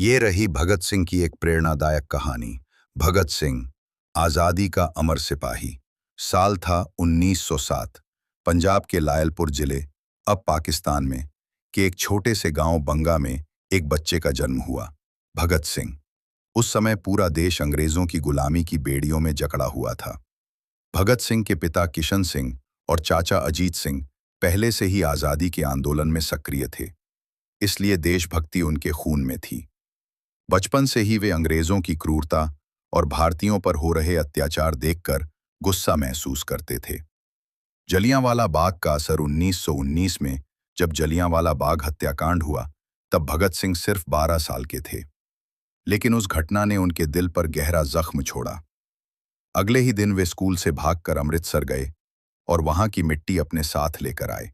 ये रही भगत सिंह की एक प्रेरणादायक कहानी। भगत सिंह, आज़ादी का अमर सिपाही। साल था 1907। पंजाब के लायलपुर जिले, अब पाकिस्तान में, के एक छोटे से गांव बंगा में एक बच्चे का जन्म हुआ, भगत सिंह। उस समय पूरा देश अंग्रेजों की गुलामी की बेड़ियों में जकड़ा हुआ था। भगत सिंह के पिता किशन सिंह और चाचा अजीत सिंह पहले से ही आज़ादी के आंदोलन में सक्रिय थे, इसलिए देशभक्ति उनके खून में थी। बचपन से ही वे अंग्रेजों की क्रूरता और भारतीयों पर हो रहे अत्याचार देखकर गुस्सा महसूस करते थे। जलियांवाला बाग का असर 1919 में, जब जलियांवाला बाग हत्याकांड हुआ, तब भगत सिंह सिर्फ 12 साल के थे। लेकिन उस घटना ने उनके दिल पर गहरा जख्म छोड़ा। अगले ही दिन वे स्कूल से भागकर अमृतसर गए और वहां की मिट्टी अपने साथ लेकर आए,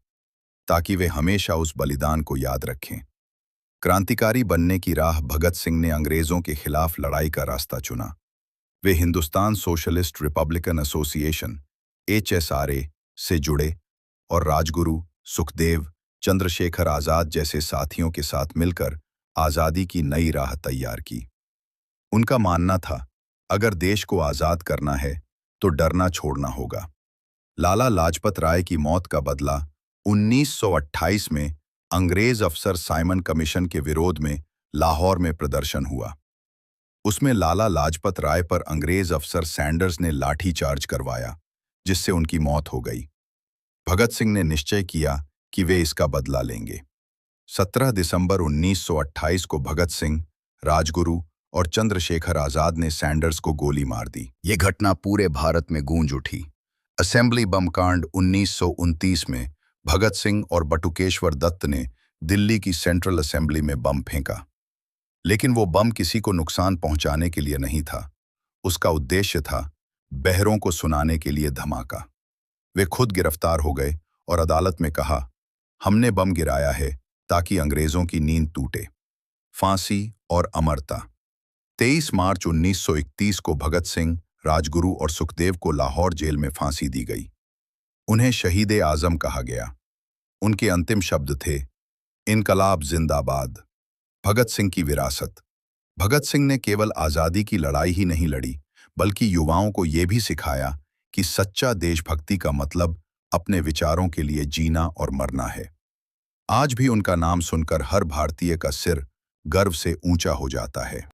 ताकि वे हमेशा उस बलिदान को याद रखें। क्रांतिकारी बनने की राह भगत सिंह ने अंग्रेजों के खिलाफ लड़ाई का रास्ता चुना। वे Hindustan Socialist Republican Association (HSRA) से जुड़े और राजगुरु, सुखदेव, चंद्रशेखर आजाद जैसे साथियों के साथ मिलकर आज़ादी की नई राह तैयार की। उनका मानना था, अगर देश को आज़ाद करना है तो डरना छोड़ना होगा। लाला लाजपत राय की मौत का बदला 1928 में अंग्रेज अफसर साइमन कमीशन के विरोध में लाहौर में प्रदर्शन हुआ। उसमें लाला लाजपत राय पर अंग्रेज अफसर सैंडर्स ने लाठीचार्ज करवाया, जिससे उनकी मौत हो गई। भगत सिंह ने निश्चय किया कि वे इसका बदला लेंगे। 17 दिसंबर 1928 को भगत सिंह, राजगुरु और चंद्रशेखर आजाद ने सैंडर्स को गोली मार दी। ये घटना पूरे भारत में गूंज उठी। असेंबली बम कांड 1929 में भगत सिंह और बटुकेश्वर दत्त ने दिल्ली की सेंट्रल असेंबली में बम फेंका। लेकिन वो बम किसी को नुकसान पहुंचाने के लिए नहीं था। उसका उद्देश्य था बहरों को सुनाने के लिए धमाका। वे खुद गिरफ्तार हो गए और अदालत में कहा, हमने बम गिराया है ताकि अंग्रेजों की नींद टूटे। फांसी और अमरता। 23 मार्च 1931 को भगत सिंह, राजगुरु और सुखदेव को लाहौर जेल में फांसी दी गई। उन्हें शहीद आजम कहा गया। उनके अंतिम शब्द थे, इनकलाब जिंदाबाद। भगत सिंह की विरासत। भगत सिंह ने केवल आज़ादी की लड़ाई ही नहीं लड़ी, बल्कि युवाओं को ये भी सिखाया कि सच्चा देशभक्ति का मतलब अपने विचारों के लिए जीना और मरना है। आज भी उनका नाम सुनकर हर भारतीय का सिर गर्व से ऊंचा हो जाता है।